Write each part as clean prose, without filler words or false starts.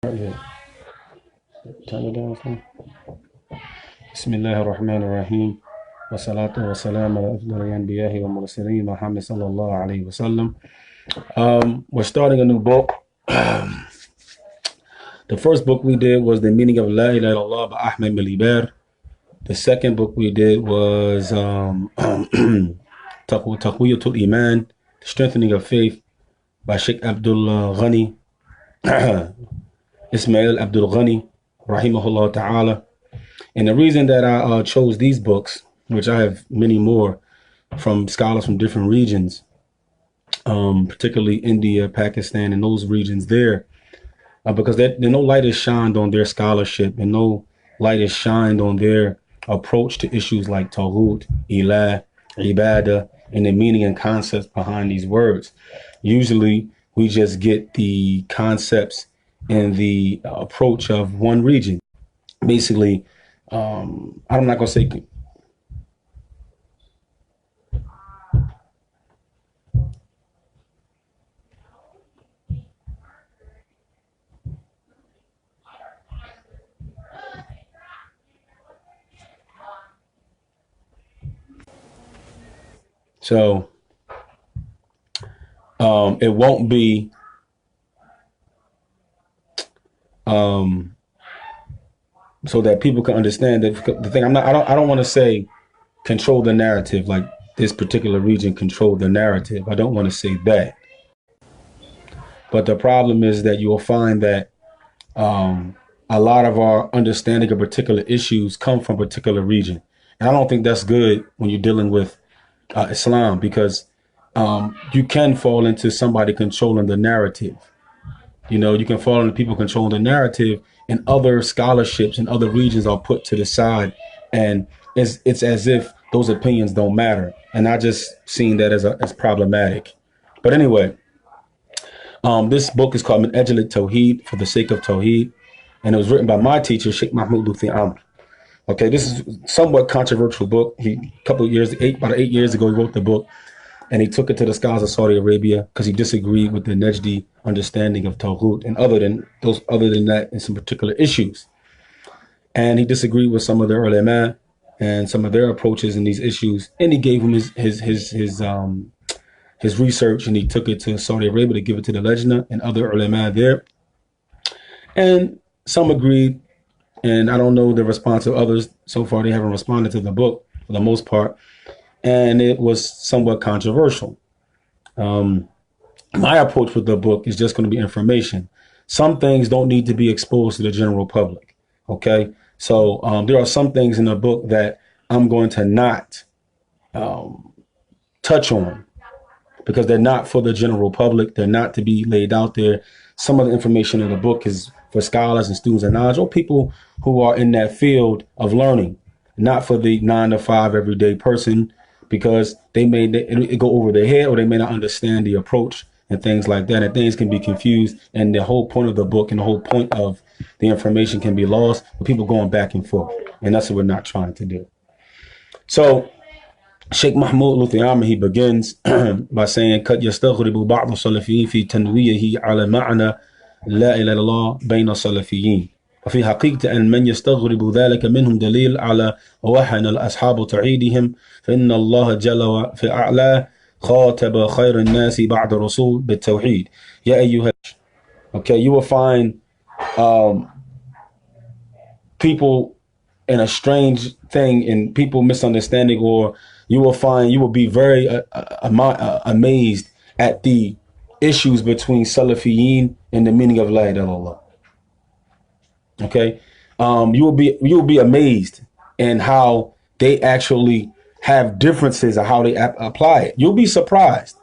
Turn it down some. Bismillahirrahmanirrahim. Wassalatu wassalamu ala afdali anbiyahi wa mursalin Muhammad sallallahu alayhi wa sallam. We're starting a new book. The first book we did was The Meaning of La ilaha illallah by Ahmed Milibar. The second book we did was Tawheed Iman, The Strengthening of Faith by Sheikh Abdul Ghani, Ismail Abdul Ghani, rahimahullah ta'ala. And the reason that I chose these books, which I have many more from scholars from different regions, particularly India, Pakistan, and those regions there, because no light is shined on their scholarship and no light is shined on their approach to issues like Tawheed, Ilah, Ibadah, and the meaning and concepts behind these words. Usually we just get the concepts and the approach of one region. Basically, I'm not going to say so. It won't be so that people can understand that the thing I don't want to say control the narrative, like this particular region controlled the narrative. I don't want to say that. But the problem is that you will find that a lot of our understanding of particular issues come from a particular region. And I don't think that's good when you're dealing with Islam, because you can fall into somebody controlling the narrative. You know, you can fall into people controlling the narrative, and other scholarships and other regions are put to the side, and it's as if those opinions don't matter. And I just seen that as problematic. But anyway, this book is called Min Ajli Tawheed, for the sake of Tawheed, and it was written by my teacher, Sheikh Mahmoud Lutfi. Okay, this is somewhat controversial book. About 8 years ago, he wrote the book. And he took it to the scholars of Saudi Arabia because he disagreed with the Najdi understanding of Tawheed, and other than that, in some particular issues. And he disagreed with some of their ulama and some of their approaches in these issues. And he gave him his research, and he took it to Saudi Arabia to give it to the Lajna and other ulama there. And some agreed, and I don't know the response of others. So far, they haven't responded to the book for the most part. And it was somewhat controversial. My approach with the book is just going to be information. Some things don't need to be exposed to the general public. Okay, so there are some things in the book that I'm going to not touch on because they're not for the general public. They're not to be laid out there. Some of the information in the book is for scholars and students of knowledge, or people who are in that field of learning, not for the 9-to-5 everyday person, because it go over their head, or they may not understand the approach and things like that, and things can be confused, and the whole point of the book and the whole point of the information can be lost with people going back and forth, and that's what we're not trying to do. So Sheikh Mahmoud Lutfi, he begins by saying, قد يستغرب بعض السلفيين في تنويعه على معنى لا إله إلا الله بين السلفيين، وفي حقيقة أن من يستغرب ذلك منهم دليل على وحن الأصحاب تعيدهم، فإن الله جل في أعلى خاطب خير الناس بعد الرسول بالتوحيد يا أيها. Okay, you will find people in a strange thing, and people misunderstanding, or you will be very amazed at the issues between Salafiyin and the meaning of La ilaha illallah. Okay, you will be amazed in how they actually have differences of how they apply it. You'll be surprised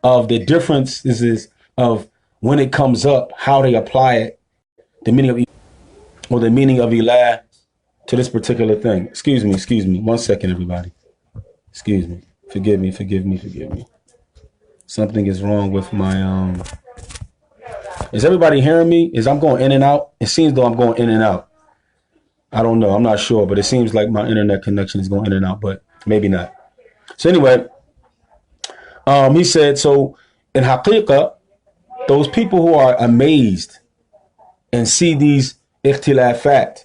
of the differences of when it comes up, how they apply it, the meaning of Ilah to this particular thing. Excuse me. 1 second, everybody. Excuse me. Forgive me. Something is wrong with my Is everybody hearing me? I'm going in and out? It seems though I'm going in and out. I don't know. I'm not sure, but it seems like my internet connection is going in and out, but maybe not. So anyway, he said, so in haqiqah, those people who are amazed and see these ikhtilafat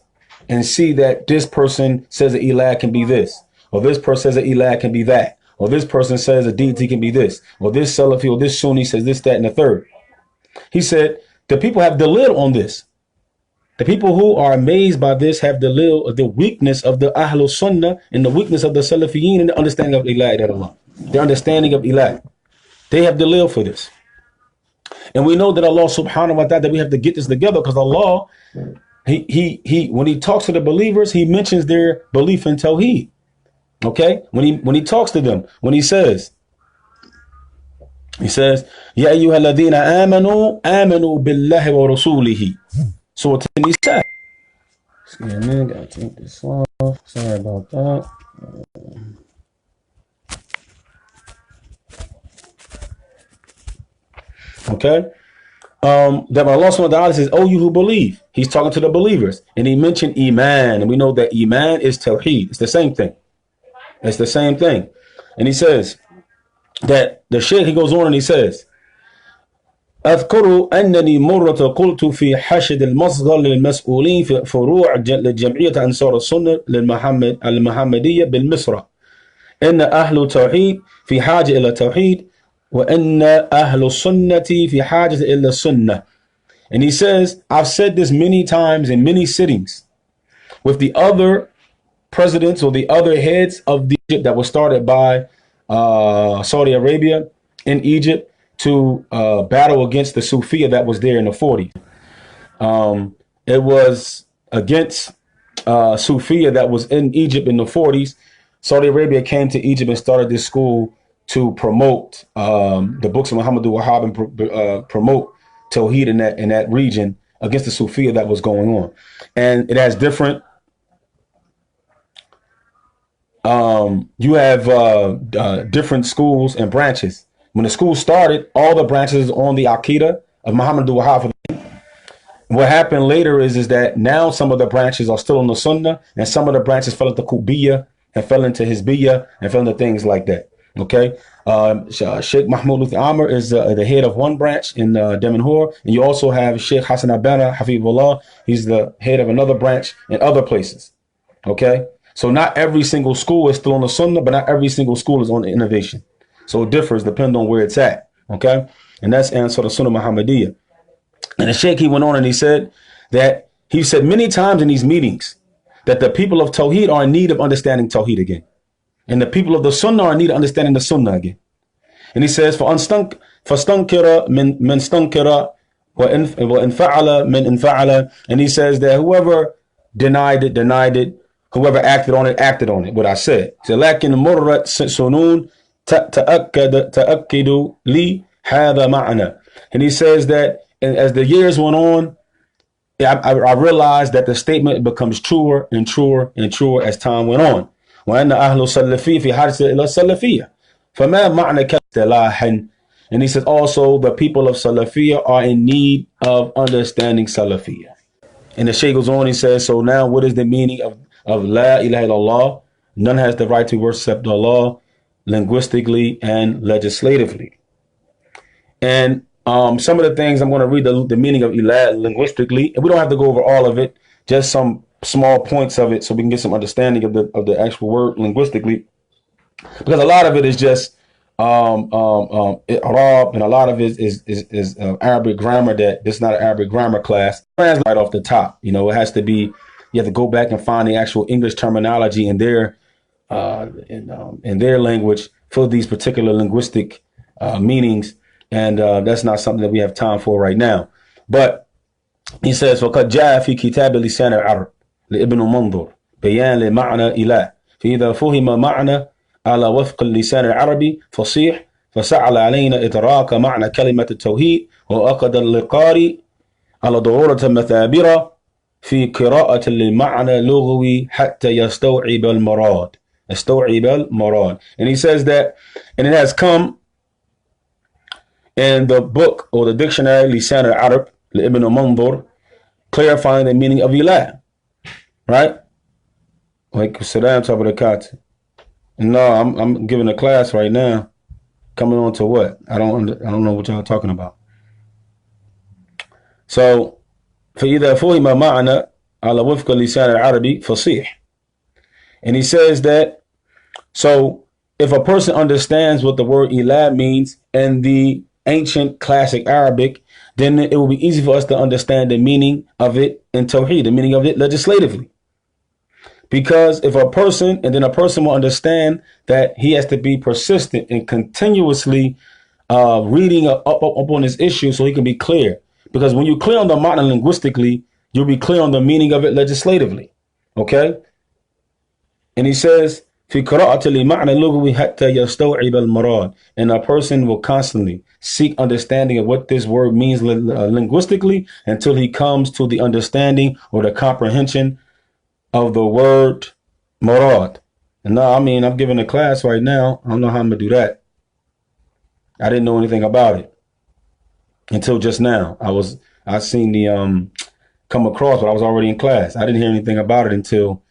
and see that this person says that ilah can be this, or this person says that ilah can be that, or this person says a deity can be this, or this Salafi or this Sunni says this, that, and the third. He said the people have dalil on this. The people who are amazed by this have dalil of the weakness of the Ahlul Sunnah and the weakness of the Salafiyin and the understanding of ilah, their understanding of ilah. They have dalil for this. And we know that Allah subhanahu wa ta'ala, that we have to get this together, because Allah, he when he talks to the believers, he mentions their belief in Tawheed. Okay? When he talks to them, when he says, Ya ayyuhalladhina amanu billahi wa rasulihi. So it's in Nisa. Excuse me, gotta take this off. Sorry about that. Okay. That Allah subhanahu wa ta'ala says, "Oh, you who believe." He's talking to the believers, and he mentioned Iman, and we know that Iman is Tawheed. It's the same thing. It's the same thing. And he says that the Sheikh, he goes on and he says, أذكر أنني مرة قلت في حشد المصغر للمسؤولين في فروع لجمعية أنصار السنة المحمدية بالمصرة إن أهل التوحيد في حاجة إلى التوحيد وإن أهل السنة في حاجة إلى السنة. And he says, I've said this many times in many sittings with the other presidents or the other heads of the Egypt that was started by Saudi Arabia in Egypt to battle against the Sufiya that was there in the 40s. It was against Sufiya that was in Egypt in the 40s. Saudi Arabia came to Egypt and started this school to promote the books of Muhammad Wahhab and promote Tawheed in that region against the Sufiya that was going on. And it has different, you have different schools and branches. When the school started, all the branches on the Aqidah of Muhammad Wahhab. What happened later is that now some of the branches are still on the Sunnah, and some of the branches fell into Qutbiyya and fell into Hizbiyya and fell into things like that. Okay, Sheikh Mahmoud Lutfi is the head of one branch in Demenhor, and you also have Sheikh Hassan Abana Hafizullah. He's the head of another branch in other places. Okay, so not every single school is still on the Sunnah, but not every single school is on the innovation. So it differs depending on where it's at. Okay, and that's answer the Sunnah Muhammadiyah. And the Sheikh, he went on and he said that he said many times in these meetings that the people of Tawheed are in need of understanding Tawheed again. And the people of the Sunnah are in need of understanding the Sunnah again. And he says, فَأَنْسْتَنْكِرَ مِنْ اسْتَنْكِرَ وَإِنْ فَعَلَ مِنْ إِنْ. And he says that whoever denied it, whoever acted on it, what I said. So, لَكِنْ مُرَّتْ سُنُونَ تَأَكِّدُ لِي هَذَا مَعْنَى. And he says that as the years went on, I realized that the statement becomes truer and truer and truer as time went on. وأن أهل السلفية في حاجة إلى السلفية فما معنى كاصطلاحا. And he says also the people of Salafiyah are in need of understanding Salafiyah. And the Shaykh goes on, he says, so now what is the meaning of La ilaha illallah? None has the right to worship except Allah, linguistically and legislatively. And some of the things I'm going to read the meaning of ilah linguistically, and we don't have to go over all of it, just some small points of it so we can get some understanding of the actual word linguistically, because a lot of it is just Arab, and a lot of it is Arabic grammar. That this is not an Arabic grammar class. Right off the top, you know, it has to be, you have to go back and find the actual English terminology in their language for these particular linguistic meanings. And that's not something that we have time for right now. But he says, وَقَدْ جَاءَ فِي كِتَابِ لِسَانِ الْعَرَبِ لِابْنِ مَنْظُرٍ بيان لمعنى إله فإذا فهم معنى على وفق اللسان العربي فصيح فسعل علينا إدراك معنى كلمة التوحيد وأقد اللقاري على ضرورة مثابرة في قراءة لمعنى لغوي حتى يستوعب المراد. And he says that, and it has come in the book or the dictionary Lisan al-Arab Ibn Mandur, clarifying the meaning of ilah, right? Like salam to barakatuh. No, I'm giving a class right now. Coming on to what? I don't know what y'all talking about. So فإذا فهم معنى على وفق اللسان العربي فصيح. And he says that, so if a person understands what the word ilah means in the ancient classic Arabic, then it will be easy for us to understand the meaning of it in Tawheed, the meaning of it legislatively. Because if a person, and then a person will understand that he has to be persistent and continuously reading up on this issue so he can be clear. Because when you're clear on the ma'na linguistically, you'll be clear on the meaning of it legislatively. Okay? And he says, في قراءة لمعنى اللغوي حتى يستوعب المراد. And a person will constantly seek understanding of what this word means linguistically until he comes to the understanding or the comprehension of the word murad. And now, I mean, I'm giving a class right now. I don't know how I'm going to do that. I didn't know anything about it until just now. I seen the come across, but I was already in class. I didn't hear anything about it until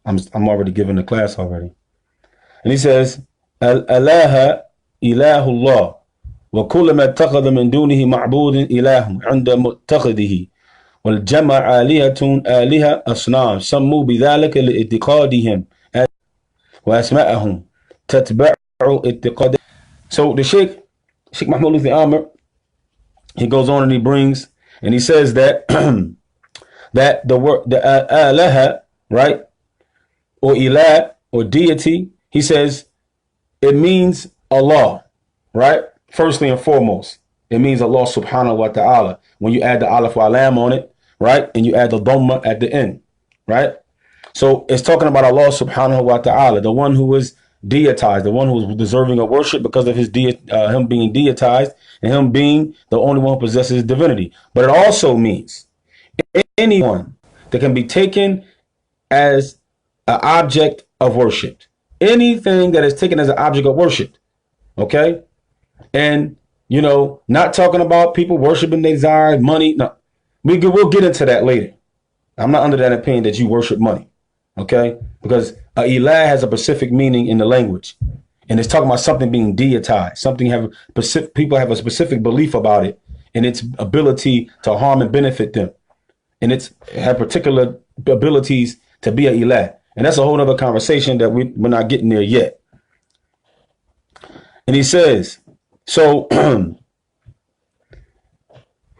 I'm already giving the class already. And he says, Al-alaha ilahullah wa kulla ma ittakhadha min dunihi ma'budin ilahun 'inda mu'takhidihi wal jama' aliyatun aliha asnam sammu bidhalika li'itiqadihim wa asma'ahum tatba'u itiqad. So the Sheikh Mahmoud Lutfi, he goes on and he brings, and he says that that the word, the alaha, right, or ilah, or deity, he says it means Allah, right? Firstly and foremost, it means Allah subhanahu wa ta'ala. When you add the alif wa lam on it, right, and you add the dhamma at the end, right? So it's talking about Allah subhanahu wa ta'ala, the one who is deitized, the one who is deserving of worship because of his him being deitized and him being the only one who possesses divinity. But it also means anyone that can be taken as an object of worship. Anything that is taken as an object of worship. Okay? And, you know, not talking about people worshiping their desires, money. No, we'll get into that later. I'm not under that opinion that you worship money. Okay? Because ilah has a specific meaning in the language. And it's talking about something being deitized. People have a specific belief about it and its ability to harm and benefit them. And it have particular abilities to be an ilah. And that's a whole other conversation that we're not getting there yet. And he says, so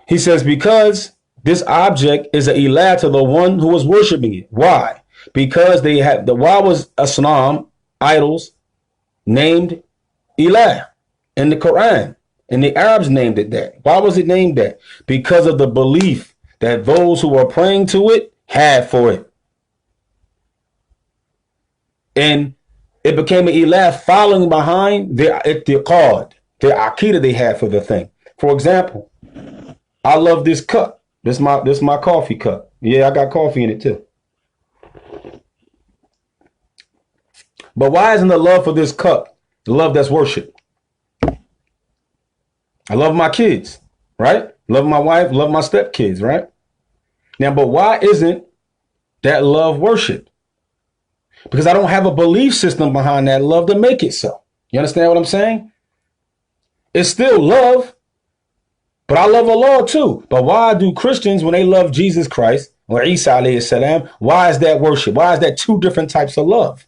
he says, because this object is an ilah to the one who was worshiping it. Why? Because why was asnam, idols, named ilah in the Quran? And the Arabs named it that. Why was it named that? Because of the belief that those who were praying to it had for it. And it became an ilah following behind their i'tiqad, their aqidah they had for the thing. For example, I love this cup. This my coffee cup. Yeah, I got coffee in it too. But why isn't the love for this cup the love that's worship? I love my kids, right? Love my wife, love my stepkids, right? Now, but why isn't that love worship? Because I don't have a belief system behind that love to make it so. You understand what I'm saying? It's still love, but I love Allah too. But why do Christians, when they love Jesus Christ or Isa alayhi salam, why is that worship? Why is that two different types of love?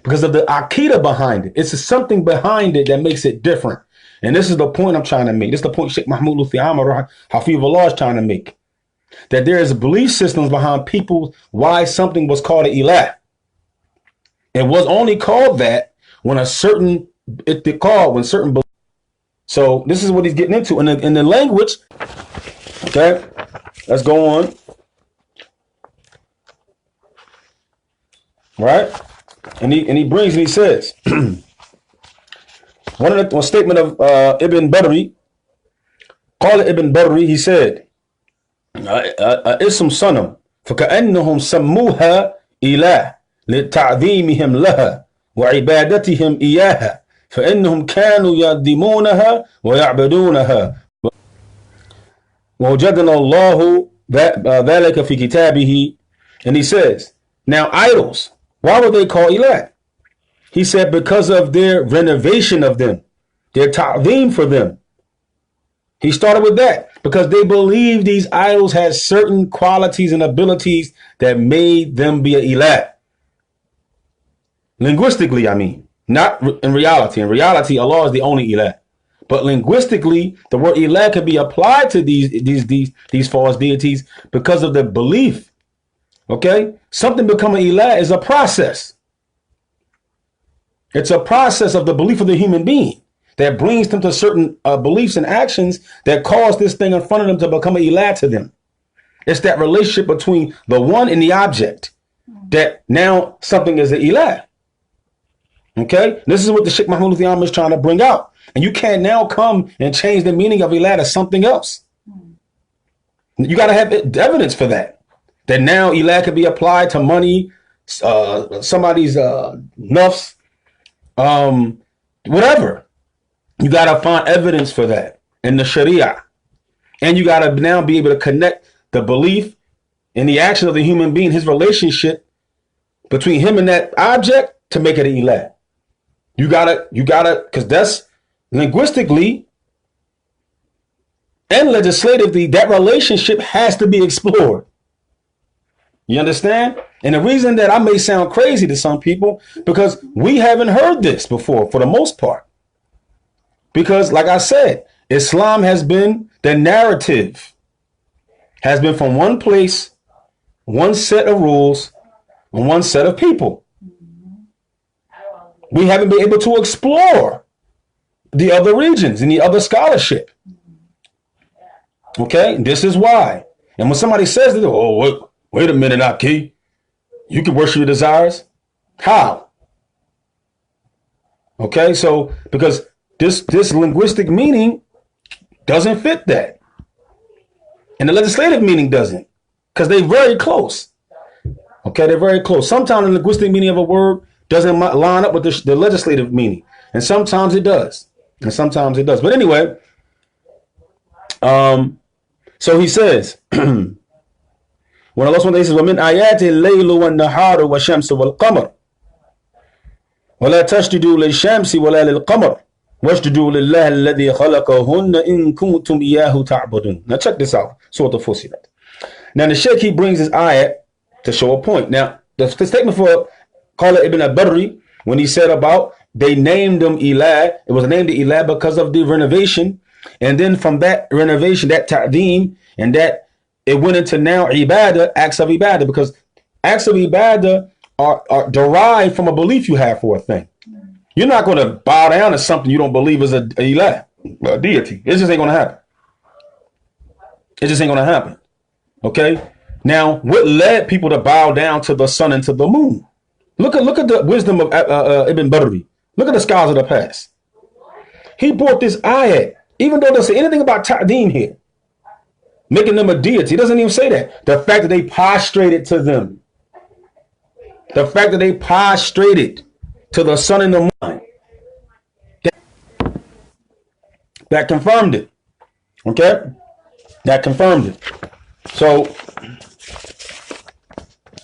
Because of the aqidah behind it. It's something behind it that makes it different. And this is the point I'm trying to make. This is the point Sheikh Mahmoud Lutfi Hafizahullah is trying to make. That there is belief systems behind people why something was called an ilah. It was only called that when a certain belief. So this is what he's getting into in the language. Okay, let's go on. Right, and he brings and he says one statement of Ibn Badri. Call it Ibn Badri. He said, "Ism sanam, فكأنهم سموها إله لتعظيمهم لها وعبادتهم إياها فإنهم كانوا يقدمونها ويعبدونها ووجدنا الله ذلك في كتابه." And he says, now idols, why were they called ilah? He said because of their renovation of them, their ta'zeem for them. He started with that. because they believe these idols had certain qualities and abilities that made them be an ilah. Linguistically, I mean, not in reality. In reality, Allah is the only ilah. But linguistically, the word ilah can be applied to these false deities because of the belief. Okay? Something becoming ilah is a process. It's a process of the belief of the human being that brings them to certain beliefs and actions that cause this thing in front of them to become an ilah to them. It's that relationship between the one and the object that now something is an ilah. Okay? This is what the Sheikh Mahmoud Lutfi is trying to bring out. And you can't now come and change the meaning of ilah to something else. You got to have evidence for that. That now ilah can be applied to money, somebody's nafs, whatever. You got to find evidence for that in the Sharia. And you got to now be able to connect the belief and the action of the human being, his relationship between him and that object to make it an ilah. You gotta, because that's linguistically and legislatively, that relationship has to be explored. You understand? And the reason that I may sound crazy to some people, because we haven't heard this before for the most part. Because like I said, Islam has been, the narrative has been from one place, one set of rules, and one set of people. We haven't been able to explore the other regions and the other scholarship. Okay, this is why. And when somebody says that, oh, wait a minute, Aki, you can worship your desires. How? Okay, so because this linguistic meaning doesn't fit that. And the legislative meaning doesn't, because they're very close. Okay, they're very close. Sometimes the linguistic meaning of a word doesn't line up with the legislative meaning. And sometimes it does. And sometimes it does. But anyway, so he says, when Allah SWT says, وَمِنْ آيَاتِ اللَّيْلُ وَالنَّهَارُ وَالشَّمْسُ وَالْقَمَرُ وَلَا تَسْجُدُوا لِلشَّمْسِ وَلَا لِلْقَمَرِ وَاسْجُدُوا لِلَّهِ الَّذِي خَلَقَهُنَّ إِن كُنتُمْ إِيَّاهُ تَعْبُدُونَ. Now check this out. Surah Fussilat. Now the Sheikh, he brings his ayat to show a point. Now the statement for Qala ibn al-Barri, when he said about they named them ilah, it was named the ilah because of the renovation. And then from that renovation, that ta'deem, and that it went into now ibadah, acts of ibadah, because acts of ibadah are derived from a belief you have for a thing. You're not going to bow down to something you don't believe is a ilah, a deity. It just ain't going to happen. It just ain't going to happen. Okay? Now, what led people to bow down to the sun and to the moon? Look at the wisdom of Ibn Barri. Look at the scholars of the past. He brought this ayat, even though it doesn't say anything about ta'deem here, making them a deity. It doesn't even say that. The fact that they prostrated to them. The fact that they prostrated to the sun and the moon. That confirmed it. Okay? That confirmed it. So,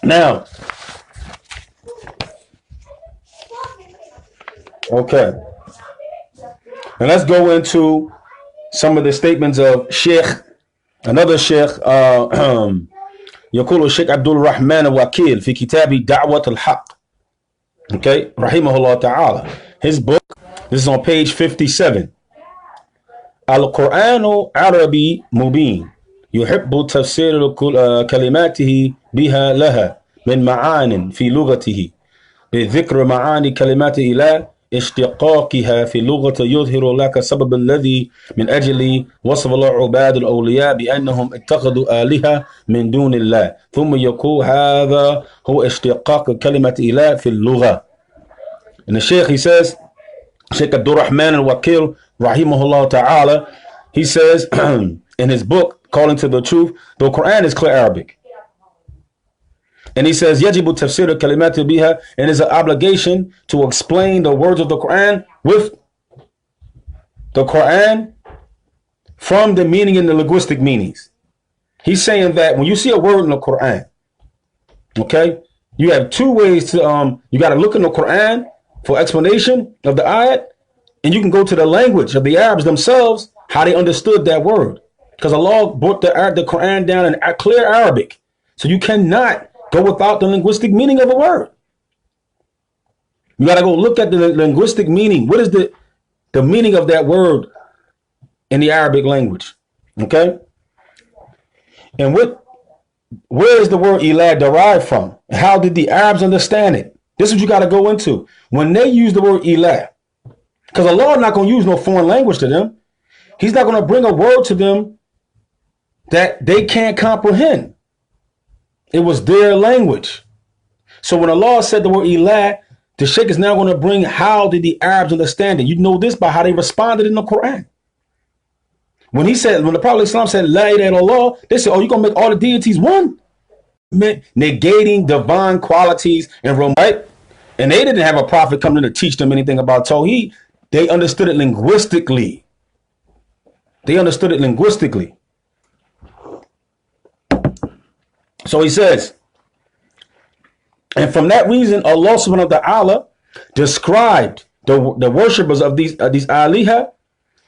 now, okay. And let's go into some of the statements of Sheikh, another Sheikh, يقول الشيخ عبد الرحمن الوكيل في كتاب دعوة الحق. Okay, rahimahullah ta'ala. His book, this is on page 57. القرآن عربي مبين يحب تفسير كلماته بها لها من معان في لغته بذكر معاني كلمات إله اشتقاقها في اللغة يظهر لك السبب الذي من أجل وصف الله عباد الأولياء بأنهم اتخذوا آلهة من دون الله ثم يقول هذا هو اشتقاق كلمة إله في اللغة. And the Sheikh, he says, Sheikh Abdul Rahman al-Wakil rahimahullah ta'ala, he says in his book Calling to the Truth, the Quran is clear Arabic. And he says, يجب تفسير كلمات بها, and it's an obligation to explain the words of the Quran with the Quran from the meaning and the linguistic meanings. He's saying that when you see a word in the Quran, okay, you have two ways to, you got to look in the Quran for explanation of the ayat, and you can go to the language of the Arabs themselves, how they understood that word. because Allah brought the Quran down in clear Arabic. So you cannot go without the linguistic meaning of a word. You got to go look at the linguistic meaning. What is the meaning of that word in the Arabic language? Okay. And where is the word ilah derived from? How did the Arabs understand it? This is what you got to go into. When they use the word ilah, because Allah is not going to use no foreign language to them. He's not going to bring a word to them that they can't comprehend. It was their language. So when Allah said the word ilah, the Sheikh is now going to bring how did the Arabs understand it. You know this by how they responded in the Quran. When the Prophet ﷺ said la ilaha illallah, they said, oh, you're going to make all the deities one? Negating divine qualities and right? And they didn't have a prophet come in to teach them anything about Tawheed. They understood it linguistically. So he says, and from that reason, Allah subhanahu wa ta'ala described the worshippers of these aliha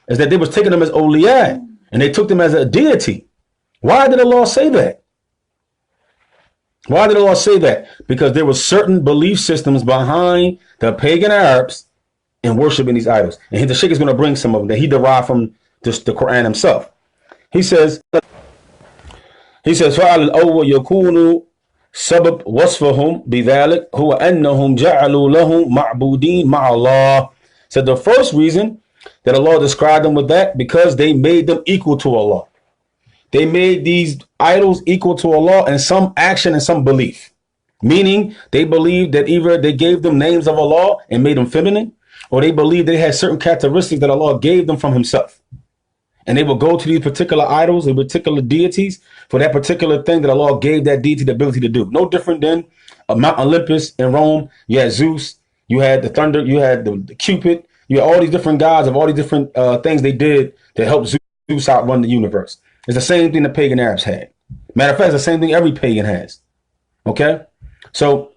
as that they was taking them as awliya, and they took them as a deity. Why did Allah say that? Why did Allah say that? Because there were certain belief systems behind the pagan Arabs in worshiping these idols. And the Sheikh is going to bring some of them that he derived from the Quran himself. He says, فَعَلَى الْأَوَّلِ يَكُونُ سَبَبْ وَصْفَهُمْ بِذَلِكَ هُوَ أَنَّهُمْ جَعَلُوا لَهُمْ مَعْبُودِينَ مَعَ اللَّهِ. So the first reason that Allah described them with that, because they made them equal to Allah. They made these idols equal to Allah in some action and some belief. Meaning they believed that either they gave them names of Allah and made them feminine, or they believed they had certain characteristics that Allah gave them from himself. And they would go to these particular idols and particular deities for that particular thing that Allah gave that deity the ability to do. No different than Mount Olympus in Rome. You had Zeus, you had the thunder, you had the Cupid, you had all these different gods of all these different things they did to help Zeus outrun the universe. It's the same thing the pagan Arabs had. Matter of fact, it's the same thing every pagan has. Okay? So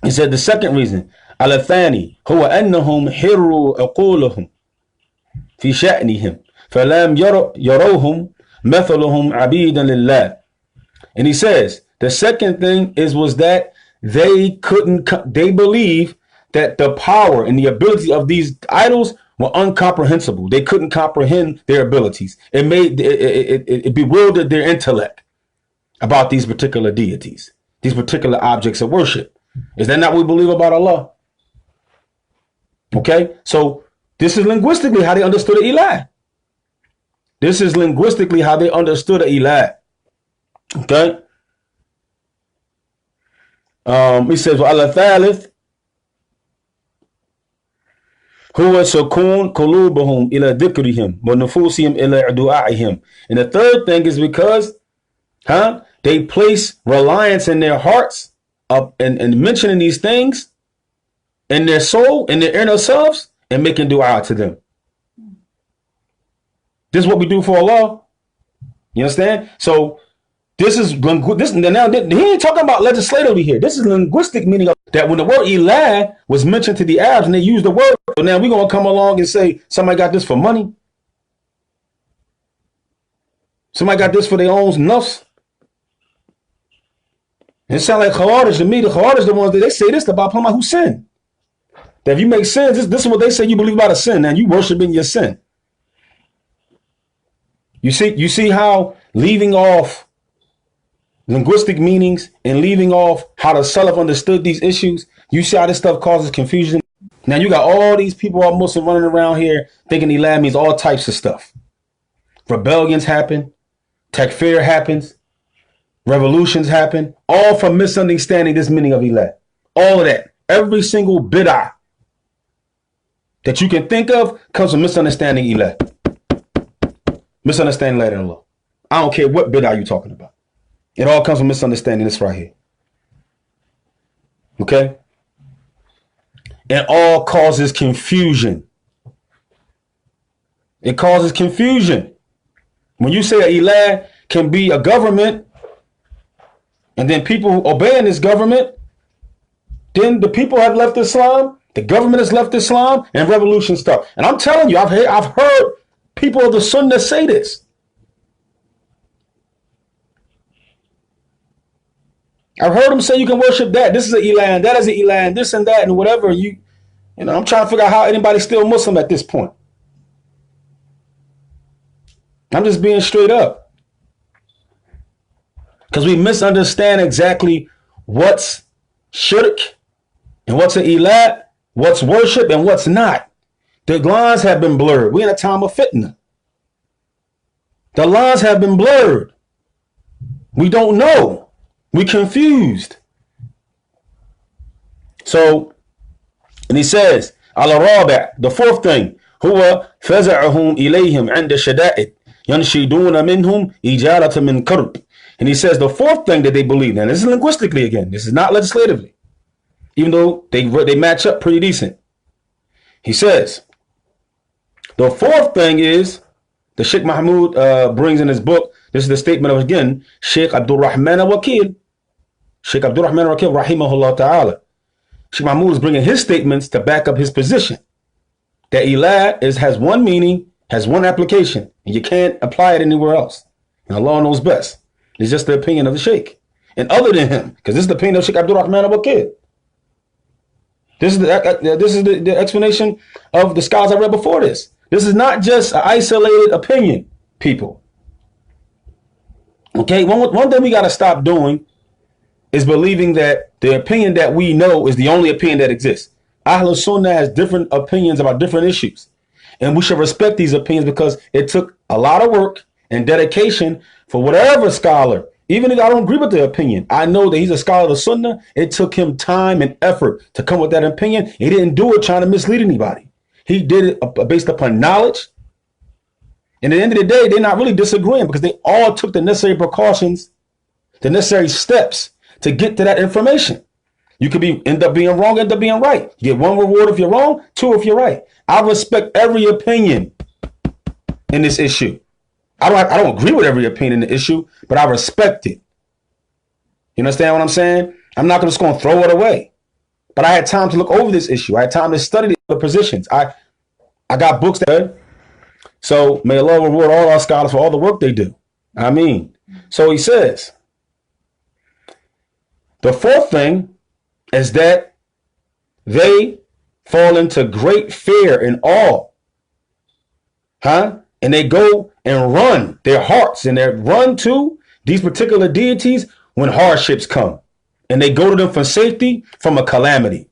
he said the second reason, Al-Thani, huwa annahum hirru aqulahum fi sha'nihim. فَلَمْ يَرَوْهُمْ مَثَلُهُمْ عَبِيدًا لِلَّهِ. And he says, the second thing was that they believe that the power and the ability of these idols were incomprehensible. They couldn't comprehend their abilities. It bewildered their intellect about these particular deities, these particular objects of worship. Is that not what we believe about Allah? Okay, so this is linguistically how they understood the ilah. This is linguistically how they understood the ilah. Okay. He says, وَعَلَى ثَالِث هُوَ سُكُونُ قُلُوبَهُمْ إِلَى ذِكْرِهِمْ وَنُفُوسِهِمْ إِلَى دُعَائِهِمْ. And the third thing is because they place reliance in their hearts up and mentioning these things in their soul, in their inner selves, and making dua to them. This is what we do for Allah. You understand? So this is now he ain't talking about legislatively here. This is linguistic meaning of that when the word ilah was mentioned to the Arabs and they used the word. So now we're gonna come along and say somebody got this for money. Somebody got this for their own nuffs. It sounds like Khawarij to me. The Khawarij the ones that they say this about Muhammad who sin. That if you make sins, this is what they say you believe about a sin, and you worshiping your sin. You see how leaving off linguistic meanings and leaving off how the Salaf understood these issues, you see how this stuff causes confusion. Now you got all these people all Muslim running around here thinking ilah means all types of stuff. Rebellions happen, takfir happens, revolutions happen, all from misunderstanding this meaning of ilah. All of that, every single bid'ah that you can think of comes from misunderstanding ilah. Misunderstanding la ilaha illallah. I don't care what bid'ah you're talking about. It all comes from misunderstanding this right here. Okay? And all causes confusion. It causes confusion. When you say an ilah can be a government, and then people obeying this government, then the people have left Islam, the government has left Islam, and revolution stuff. And I'm telling you, I've heard people of the Sunnah say this. I've heard them say you can worship that. This is an Elan, that is an Elan, this and that and whatever. I'm trying to figure out how anybody's still Muslim at this point. I'm just being straight up. Because we misunderstand exactly what's shirk and what's an ilah, what's worship and what's not. The lines have been blurred. We're in a time of fitna. The lines have been blurred. We don't know. We're confused. So, and he says, al-rabi', the fourth thing, huwa faza'ahum ilayhim 'inda shada'id yanshiduna minhum ijarata min qarb. And he says the fourth thing that they believe in, this is linguistically again, this is not legislatively, even though they match up pretty decent. He says, the fourth thing is, the Sheikh Mahmoud brings in his book, this is the statement of, again, Sheikh Abdurrahman al-Wakil. Sheikh Abdurrahman al-Wakil, rahimahullah ta'ala. Sheikh Mahmoud is bringing his statements to back up his position. That ilah has one meaning, has one application, and you can't apply it anywhere else. And Allah knows best. It's just the opinion of the Sheikh. And other than him, because this is the opinion of Sheikh Abdurrahman al-Wakil. This is the explanation of the scholars I read before this. This is not just an isolated opinion, people. Okay, one thing we got to stop doing is believing that the opinion that we know is the only opinion that exists. Ahlul Sunnah has different opinions about different issues. And we should respect these opinions because it took a lot of work and dedication for whatever scholar. Even if I don't agree with the opinion, I know that he's a scholar of the Sunnah. It took him time and effort to come with that opinion. He didn't do it trying to mislead anybody. He did it based upon knowledge. And at the end of the day, they're not really disagreeing because they all took the necessary precautions, the necessary steps to get to that information. You could end up being wrong, end up being right. You get one reward if you're wrong, two if you're right. I respect every opinion in this issue. I don't agree with every opinion in the issue, but I respect it. You understand what I'm saying? I'm not just going to throw it away. But I had time to look over this issue. I had time to study the other positions. I got books that. So may Allah reward all our scholars for all the work they do. I mean, so he says, the fourth thing is that they fall into great fear and awe. And they go and run their hearts and they run to these particular deities when hardships come. And they go to them for safety from a calamity.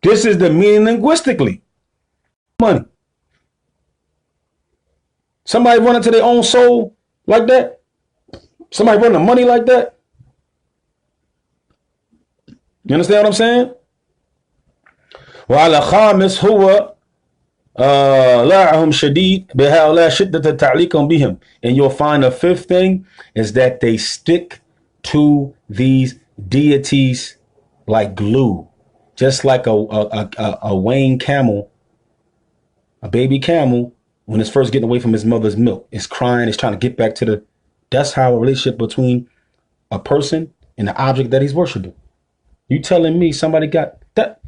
This is the meaning linguistically. Money. Somebody running to their own soul like that? Somebody running money like that? You understand what I'm saying? وعلى خامس هو لاعهم شديد بهؤلاء شدة تعليقهم بهم. And you'll find the fifth thing is that they stick to these deities like glue, just like a weaned camel, a baby camel, when it's first getting away from his mother's milk, it's crying, it's trying to get back to the. That's how a relationship between a person and the object that he's worshiping. You telling me somebody got that?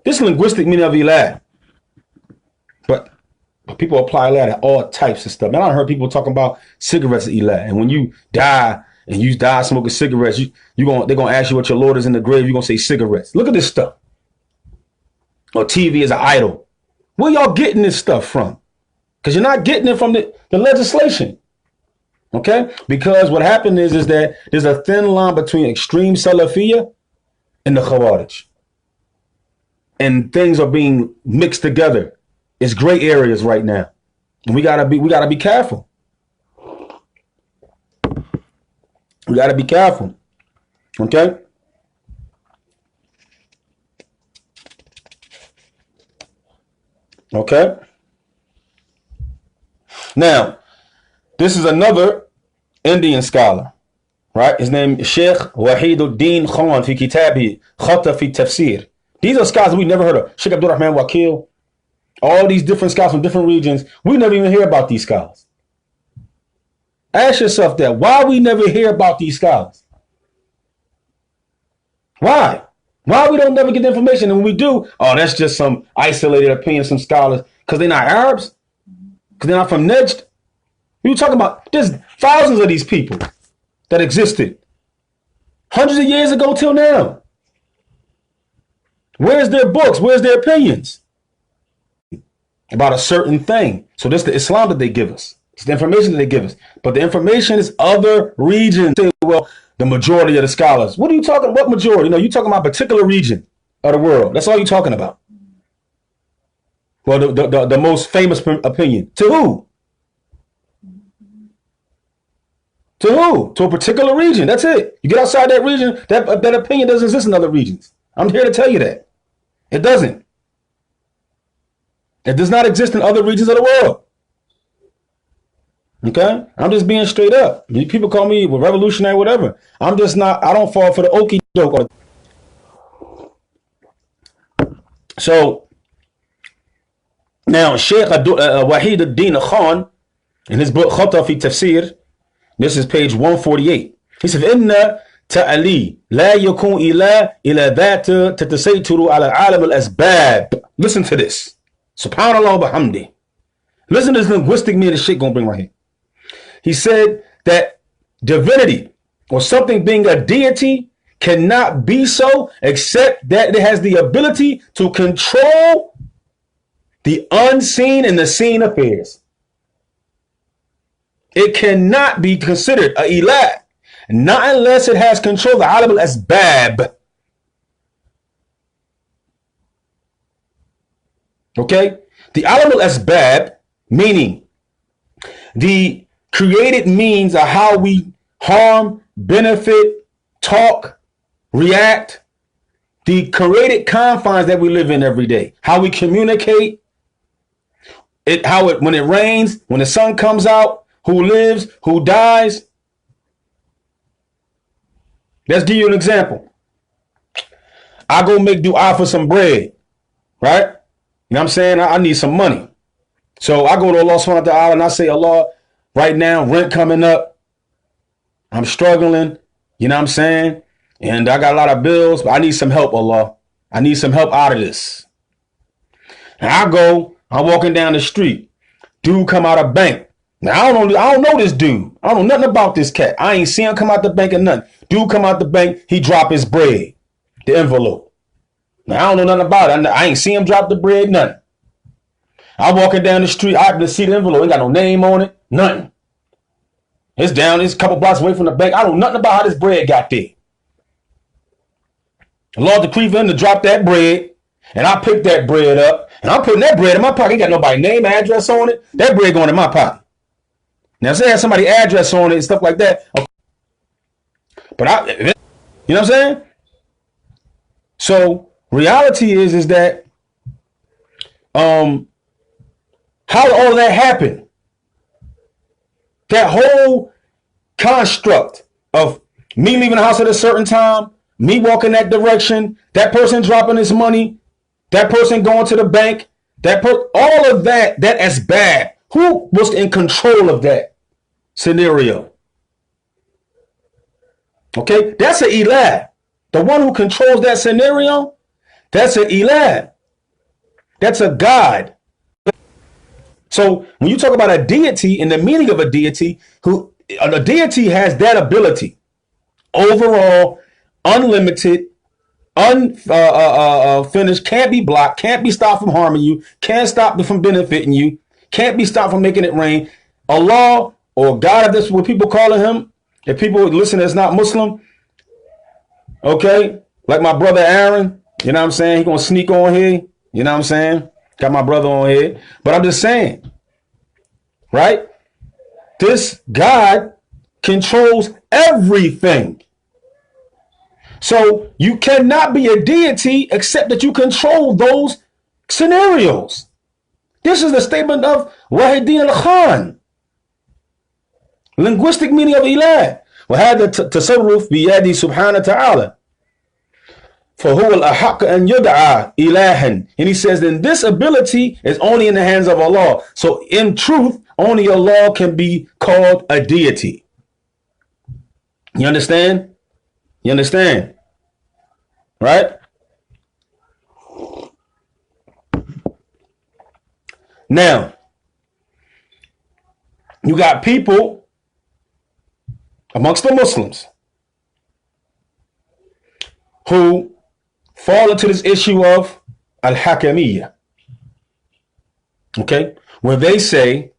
This linguistic meaning of ilah, but people apply ilah to all types of stuff. Man, I heard people talking about cigarettes ilah, and when you die. And you die smoking cigarettes, they're gonna ask you what your Lord is in the grave. You're gonna say cigarettes. Look at this stuff. Or TV is an idol. Where y'all getting this stuff from? Because you're not getting it from the legislation. Okay? Because what happened is that there's a thin line between extreme Salafiyya and the Khawarij. And things are being mixed together. It's gray areas right now. And we gotta be careful. We got to be careful. Okay? Okay? Now, this is another Indian scholar, right? His name is Sheikh Wahiduddin Khan fi kitabi Khata fi tafsir. These are scholars we never heard of. Sheikh Abdurrahman Wakil, all these different scholars from different regions. We never even hear about these scholars. Ask yourself that. Why we never hear about these scholars? Why? Why we don't never get the information? And when we do, oh, that's just some isolated opinion of some scholars because they're not Arabs, because they're not from Najd. We were talking about there's thousands of these people that existed. Hundreds of years ago till now. Where's their books? Where's their opinions about a certain thing? So this is the Islam that they give us. It's the information that they give us. But the information is other regions. Well, the majority of the scholars. What are you talking about? What majority? No, you're talking about a particular region of the world. That's all you're talking about. Well, the most famous opinion. To who? To who? To a particular region. That's it. You get outside that region, that opinion doesn't exist in other regions. I'm here to tell you that. It doesn't. It does not exist in other regions of the world. Okay? I'm just being straight up. People call me revolutionary, whatever. I'm just not, I don't fall for the okie doke. So, now, Sheikh Wahid ad-Din Khan, in his book Khata fi Tafsir, this is page 148. He says, إن تألي لا يكون إلى ذات تتسيطر على عالم الأسباب. Listen to this. Subhanallah wa bihamdi. Listen to this linguistic meaning the Sheikh gonna bring right here. He said that divinity or something being a deity cannot be so except that it has the ability to control the unseen and the seen affairs. It cannot be considered a ilah, not unless it has control of the alam al-asbab. Okay? The alam al-asbab, meaning the created means of how we harm, benefit, talk, react, the created confines that we live in every day, how we communicate, when it rains, when the sun comes out, who lives, who dies. Let's give you an example. I go make dua for some bread, right? You know what I'm saying? I need some money. So I go to Allah subhanahu wa ta'ala and I say, Allah, right now, rent coming up. I'm struggling, you know what I'm saying? And I got a lot of bills, but I need some help, Allah. I need some help out of this. And I'm walking down the street. Dude come out of bank. Now, I don't know this dude. I don't know nothing about this cat. I ain't seen him come out the bank or nothing. Dude come out the bank, he drop his bread, the envelope. Now, I don't know nothing about it. I ain't seen him drop the bread, nothing. I'm walking down the street, I happen to see the envelope. Ain't got no name on it, nothing. It's a couple blocks away from the bank. I don't know nothing about how this bread got there. The Lord decreed for him to drop that bread, and I picked that bread up, and I'm putting that bread in my pocket. Ain't got nobody name, address on it. That bread going in my pocket. Now, say it has somebody address on it and stuff like that. Okay. But you know what I'm saying? So reality is that how all that happened, that whole construct of me leaving the house at a certain time, me walking that direction, that person dropping his money, that person going to the bank, all of that as bad. Who was in control of that scenario? Okay, that's an ilah. The one who controls that scenario, that's an ilah. That's a God. So when you talk about a deity and the meaning of a deity, a deity has that ability, overall, unlimited, unfinished, can't be blocked, can't be stopped from harming you, can't stop it from benefiting you, can't be stopped from making it rain. Allah or God, if this is what people calling him, if people listen that's not Muslim, okay, like my brother Aaron, you know what I'm saying? He gonna sneak on here, you know what I'm saying? Got my brother on here, but I'm just saying, right? This God controls everything. So you cannot be a deity except that you control those scenarios. This is the statement of Wahid ad-Din Khan. Linguistic meaning of ilah. وهذا التصرف بيده سبحانه وتعالى. فهو الأحق أن يدعى إلها. And he says, then this ability is only in the hands of Allah. So in truth, only Allah can be called a deity. You understand? You understand? Right? Now, you got people amongst the Muslims who fall into this issue of al-hakamiyya, okay, where they say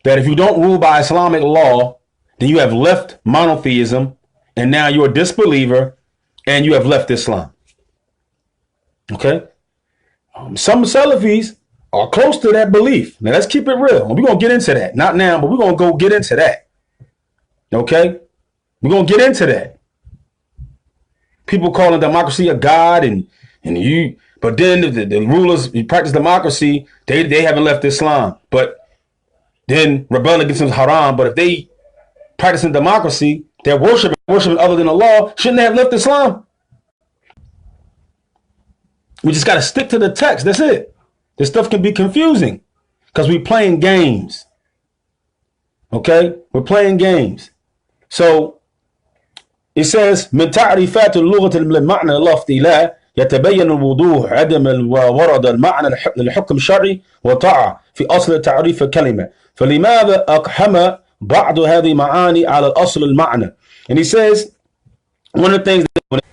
that if you don't rule by Islamic law, then you have left monotheism, and now you're a disbeliever, and you have left Islam. Okay, some Salafis are close to that belief. Now let's keep it real. We're gonna get into that. Not now, but we're gonna go get into that. Okay, we're gonna get into that. People calling democracy a god, and you, but then the rulers who practice democracy, they haven't left Islam, but then rebelling against haram. But if they practicing democracy, they're worshiping other than Allah, shouldn't they have left Islam? We just got to stick to the text. That's it. This stuff can be confusing because we're playing games. Okay, we're playing games. So it says من تعريفات اللغة المعنى اللفظي لا يتبين الوضوح عدم ورد المعنى للحكم الشرعي وطاعة في أصل تعريف الكلمة فلماذا أقحم بعض هذه معاني على الأصل المعنى. And he says one of the things that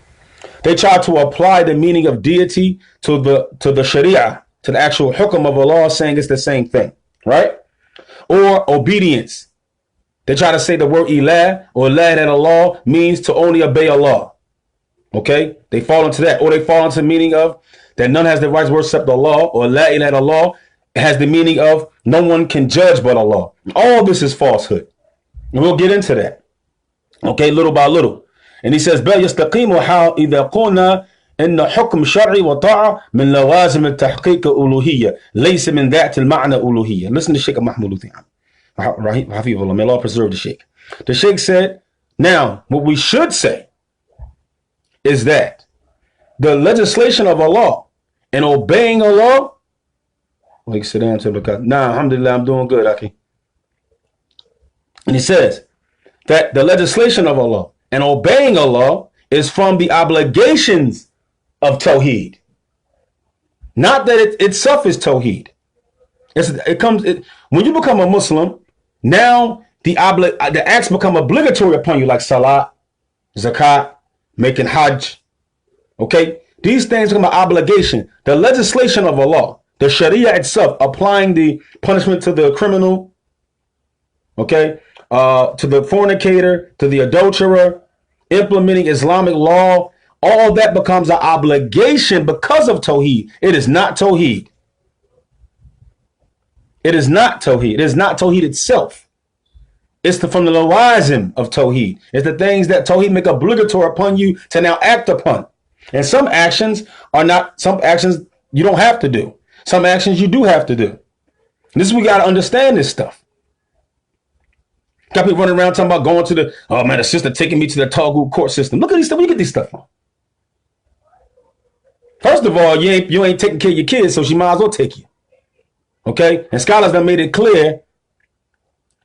they try to apply the meaning of deity to the Sharia, to the actual hukum of Allah, saying it's the same thing, right? Or obedience. They try to say the word ilah or la in Allah means to only obey Allah. Okay? They fall into that. Or they fall into the meaning of that none has the right word except Allah, or la ilaha Allah. It has the meaning of no one can judge but Allah. All this is falsehood. And we'll get into that. Okay, little by little. And he says, بل يستقيم how إذا قلنا إن حكم شرعي وطاعة من لوازم التحقيق ألوهية ليس من ذات المعنى ألوهية. Listen to Sheikh Mahmoud Lutfi. May Allah preserve the Sheikh. The Sheikh said, now what we should say is that the legislation of Allah and obeying Allah. Well, you can sit down to the nah, alhamdulillah, I'm doing good, Aki. And he says that the legislation of Allah and obeying Allah is from the obligations of Tawheed. Not that it itself is Tawheed. When you become a Muslim, now the acts become obligatory upon you, like Salat, Zakat, making Hajj. Okay? These things become an obligation. The legislation of Allah, the Sharia itself, applying the punishment to the criminal, okay, to the fornicator, to the adulterer, implementing Islamic law, all that becomes an obligation because of Tawheed. It is not Tawheed. It is not Tawheed. It is not Tawheed itself. It's from the lawazim of Tawheed. It's the things that Tawheed make obligatory upon you to now act upon. And some actions are not, some actions you don't have to do. Some actions you do have to do. And this is we got to understand this stuff. Got people running around talking about going to the, oh man, the sister taking me to the Tawheed court system. Look at these stuff. Where you get these stuff from? First of all, you ain't taking care of your kids, so she might as well take you. Okay? And scholars have made it clear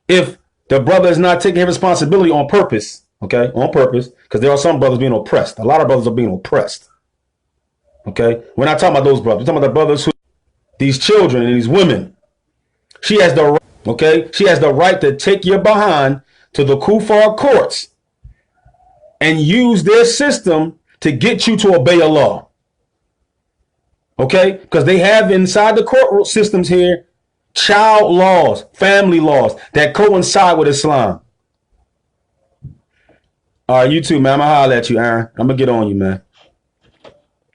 if the brother is not taking his responsibility on purpose, okay, on purpose, because there are some brothers being oppressed. A lot of brothers are being oppressed. Okay? We're not talking about those brothers. We're talking about the brothers who, these children and these women. She has the right, okay? She has the right to take your behind to the Kufar courts and use their system to get you to obey Allah. Okay? Because they have inside the court systems here child laws, family laws that coincide with Islam. All right, you too, man. I'm going to holler at you, Aaron. I'm going to get on you, man.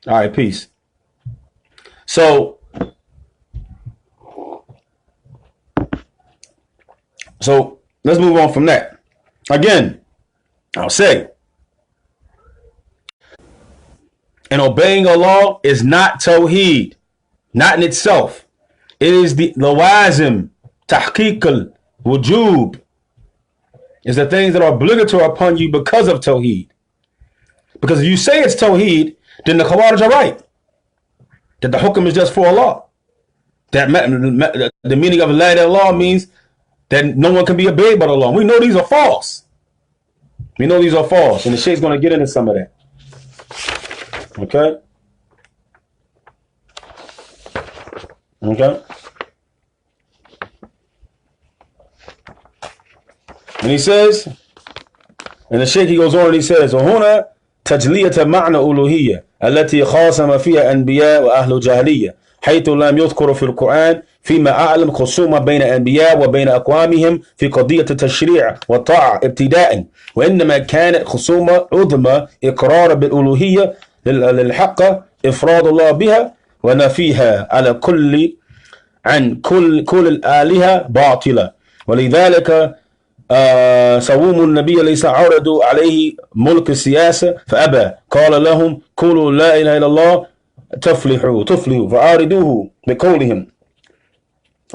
All right, peace. So let's move on from that. Again, I'll say, and obeying Allah is not Tawheed, not in itself. It is the lawazim, tahqiq al-wujub, is the things that are obligatory upon you because of Tawheed. Because if you say it's Tawheed, then the Khawarij are right. That the hukum is just for Allah. That the meaning of la ilaha illallah means that no one can be obeyed but Allah. We know these are false. We know these are false. And the Sheikh's going to get into some of that. Okay? Okay? And he says, and the Sheikh, he goes on and he says, وَهُنَا تجلية معنى ألوهية التي خاصم فيها أنبياء وأهل جاهلية حيث لم يذكر في القرآن فيما أعلم خصومة بين أنبياء وبين أقوامهم في قضية التشريع والطاعة ابتداء، وإنما كانت خصومة عظمى إقرار بالألوهية للحق إفراد الله بها ونفيها على عن كل الآلهة باطلة. ولذلك صوم النبي ليس عرضوا عليه ملك السياسة فأبى، قال لهم قولوا لا إله إلا الله تفلحوا فأعرضوه بقولهم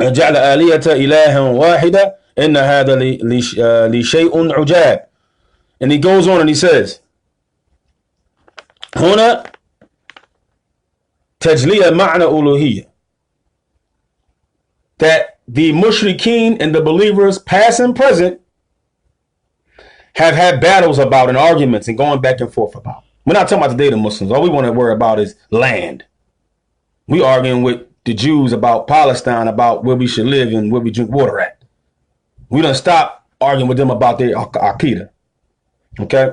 جعل آلية إلها واحدة إن هذا لشيء عجاب. And he goes on and he says هنا تجلية معنى ألوهية, that the mushrikeen and the believers past and present have had battles about and arguments and going back and forth about. We're not talking about the day of Muslims. All we want to worry about is land. We arguing with the Jews about Palestine, about where we should live and where we drink water at. We don't stop arguing with them about their Aqidah. Okay?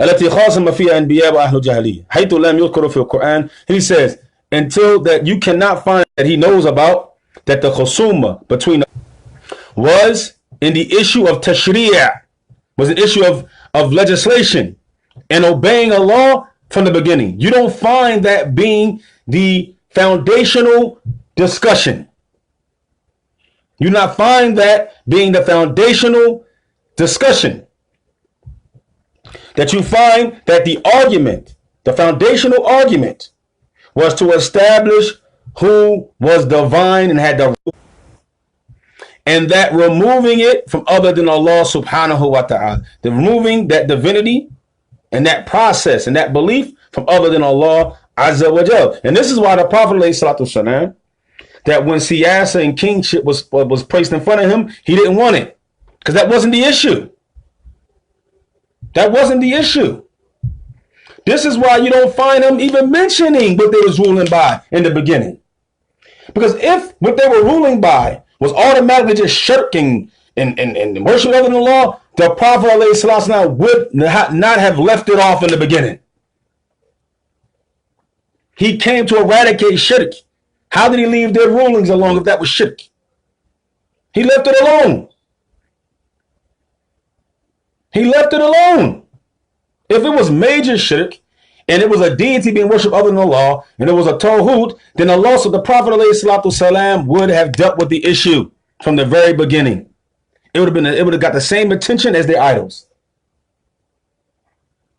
التي خاصم فيها أنبياء وأهل جاهلية حيث لم يذكر في القرآن. He says until that you cannot find that he knows about that the khusuma between was in the issue of tashri', was an issue of legislation and obeying a law from the beginning. You don't find that being the foundational discussion. You not find that being the foundational discussion. That you find that the argument, the foundational argument, was to establish who was divine and had the, and that removing it from other than Allah subhanahu wa ta'ala, the removing that divinity and that process and that belief from other than Allah azza wa jal. And this is why the Prophet ﷺ, that when siyasa and kingship was placed in front of him, he didn't want it because that wasn't the issue. That wasn't the issue. This is why you don't find them even mentioning what they was ruling by in the beginning. Because if what they were ruling by was automatically just shirking and worship other than Allah, the Prophet ﷺ would not have left it off in the beginning. He came to eradicate shirk. How did he leave their rulings alone if that was shirk? He left it alone. He left it alone. If it was major shirk and it was a deity being worshipped other than Allah and it was a Tawheed, then Allah, so the Prophet ﷺ would have dealt with the issue from the very beginning. It would have got the same attention as their idols.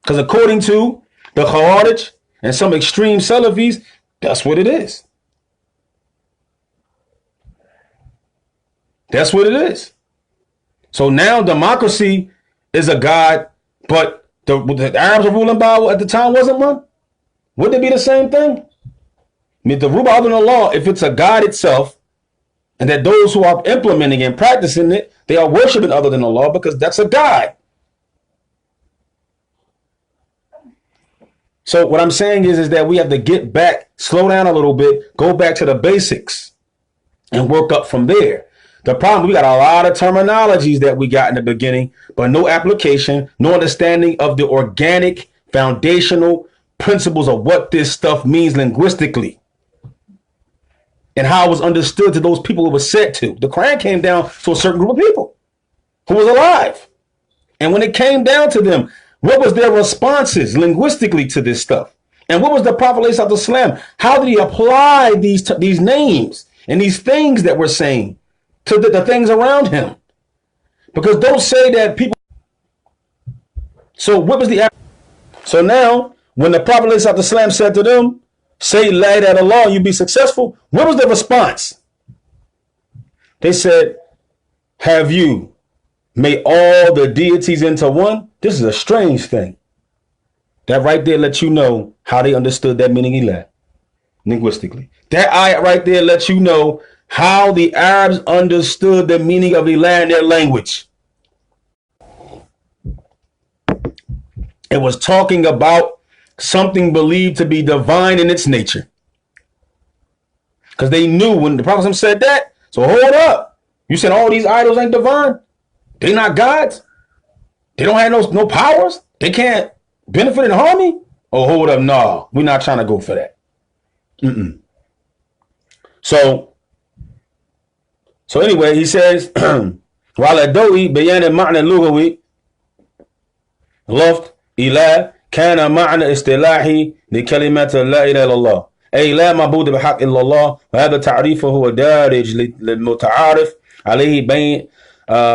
Because according to the Khawarij and some extreme Salafis, that's what it is. That's what it is. So now democracy is a god, but the Arabs were ruling by at the time wasn't one? Wouldn't it be the same thing? I mean, the rule other than Allah, if it's a god itself, and that those who are implementing and practicing it, they are worshiping other than Allah because that's a god. So what I'm saying is that we have to get back, slow down a little bit, go back to the basics and work up from there. The problem, we got a lot of terminologies that we got in the beginning, but no application, no understanding of the organic, foundational principles of what this stuff means linguistically and how it was understood to those people it was said to. The Quran came down to a certain group of people who was alive. And when it came down to them, what was their responses linguistically to this stuff? And what was the Prophet ﷺ? How did he apply these names and these things that we're saying to the things around him? Because don't say that people. So what was the? So now when the Prophet ﷺ said to them, say la ilaha illallah, you be successful. What was the response? They said, have you made all the deities into one? This is a strange thing. That right there lets you know how they understood that meaning ilah linguistically. That ayat right there lets you know how the Arabs understood the meaning of ilah in their language. It was talking about something believed to be divine in its nature. Because they knew when the Prophet said that, so hold up. You said all these idols ain't divine? They not gods? They don't have no powers? They can't Benefit and harm me? Oh, hold up, no, we're not trying to go for that. So anyway, he says, وعلى الضوء بيان المعنى اللغوي لفظ إله كان معنى اصطلاحي لكلمة لا إله إلا الله أي لا معبود بحق إلا الله، وهذا تعريفه هو دارج للمتعارف عليه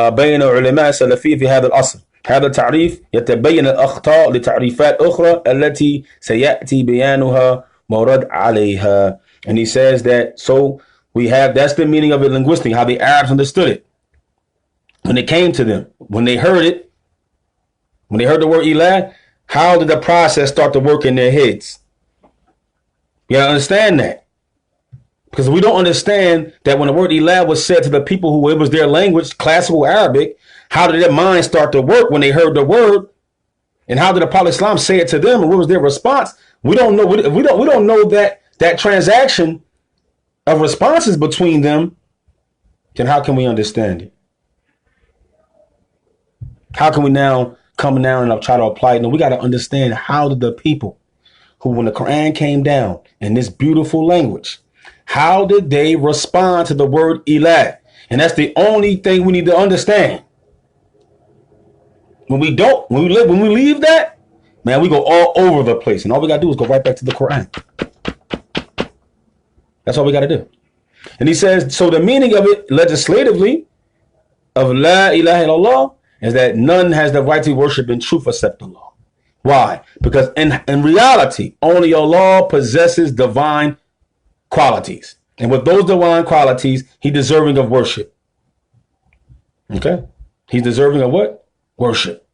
بين علماء السلفية في هذا العصر. هذا التعريف يتبين الأخطاء لتعريفات أخرى التي سيأتي بيانها ورد عليها. And he says that, so we have, that's the meaning of it linguistically, how the Arabs understood it. When it came to them, when they heard it, when they heard the word Ilah, how did the process start to work in their heads? You gotta understand that. Because we don't understand that when the word Ilah was said to the people who it was their language, classical Arabic, how did their mind start to work when they heard the word? And how did the Prophet Islam say it to them? And what was their response? We don't know. We don't know that transaction of responses between them. Then how can we understand it? How can we now come down and try to apply it? No, we got to understand, how did the people who, when the Quran came down in this beautiful language, how did they respond to the word Ilah? And that's the only thing we need to understand. When we leave that, man, we go all over the place. And all we got to do is go right back to the Quran. That's all we got to do. And he says, so the meaning of it legislatively of La ilaha illallah is that none has the right to worship in truth except Allah. Why? Because in reality, only Allah possesses divine qualities. And with those divine qualities, he's deserving of worship. Okay? He's deserving of what? Worship.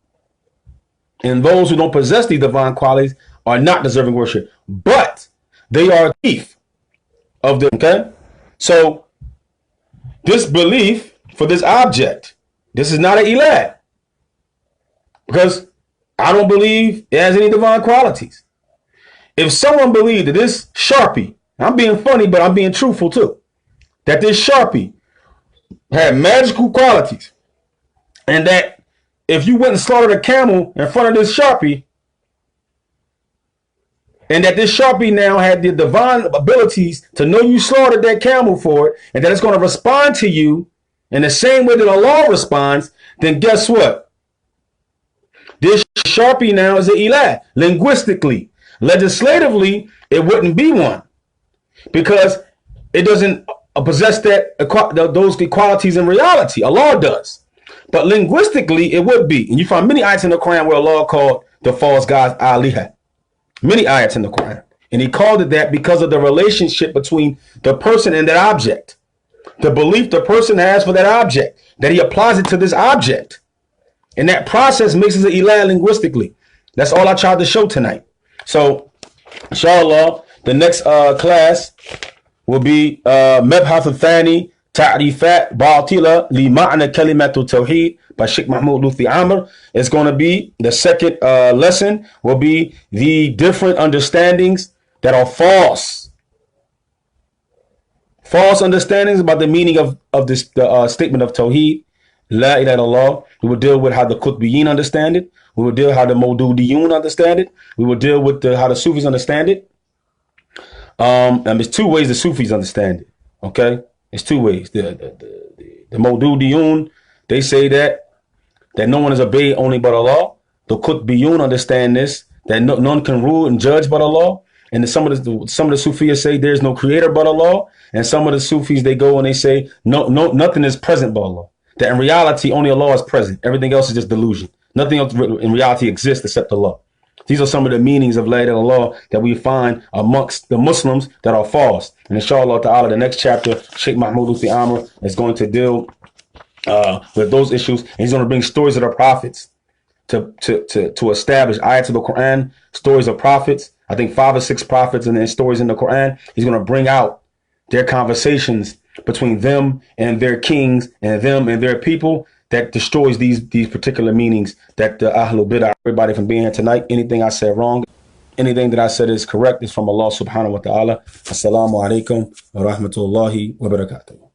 And those who don't possess these divine qualities are not deserving worship. But they are a thief of them. Okay? So this belief for this object, this is not an Ilah. Because I don't believe it has any divine qualities. If someone believed that this Sharpie, I'm being funny, but I'm being truthful too, that this Sharpie had magical qualities, and that if you went and slaughtered a camel in front of this Sharpie, and that this Sharpie now had the divine abilities to know you slaughtered that camel for it, and that it's going to respond to you in the same way that Allah responds, then guess what? This Sharpie now is an Ilah. Linguistically, legislatively, it wouldn't be one, because it doesn't possess those qualities in reality. Allah does. But linguistically, it would be. And you find many ayats in the Quran where Allah called the false gods Aliha. Many ayats in the Quran. And he called it that because of the relationship between the person and that object. The belief the person has for that object, that he applies it to this object. And that process makes it an Ilah linguistically. That's all I tried to show tonight. So, inshallah, the next class will be Mabhath al-Thani, Ta'rifat Batila li Ma'na Kalimatu Tawheed by Sheikh Mahmoud Lutfi Amr. It's going to be, the second lesson will be the different understandings that are false. False understandings about the meaning of this statement of Tawheed. La ilaha illallah. We will deal with how the Qutbiyin understand it. We will deal with how the Mawdudiyun understand it. We will deal with how the Sufis understand it. And there's two ways the Sufis understand it. Okay, it's two ways. The Mawdudiyun, they say that no one is obeyed only but Allah. The Qutbiyun understand this, that none can rule and judge but Allah. And some of the Sufis say there's no creator but Allah. And some of the Sufis, they go and they say nothing is present but Allah. That in reality, only Allah is present. Everything else is just delusion. Nothing else in reality exists except Allah. These are some of the meanings of La ilaha illallah that we find amongst the Muslims that are false. And inshallah ta'ala, the next chapter, Sheikh Mahmoud Lutfi Amr is going to deal with those issues. And he's going to bring stories of the prophets to establish ayats of the Quran, stories of prophets. I think 5 or 6 prophets and then stories in the Quran. He's going to bring out their conversations between them and their kings and them and their people that destroys these particular meanings that the Ahlul Bid'ah, everybody from being here tonight. Anything I said wrong, anything that I said is correct is from Allah subhanahu wa ta'ala. Assalamu alaikum wa rahmatullahi wa barakatuh.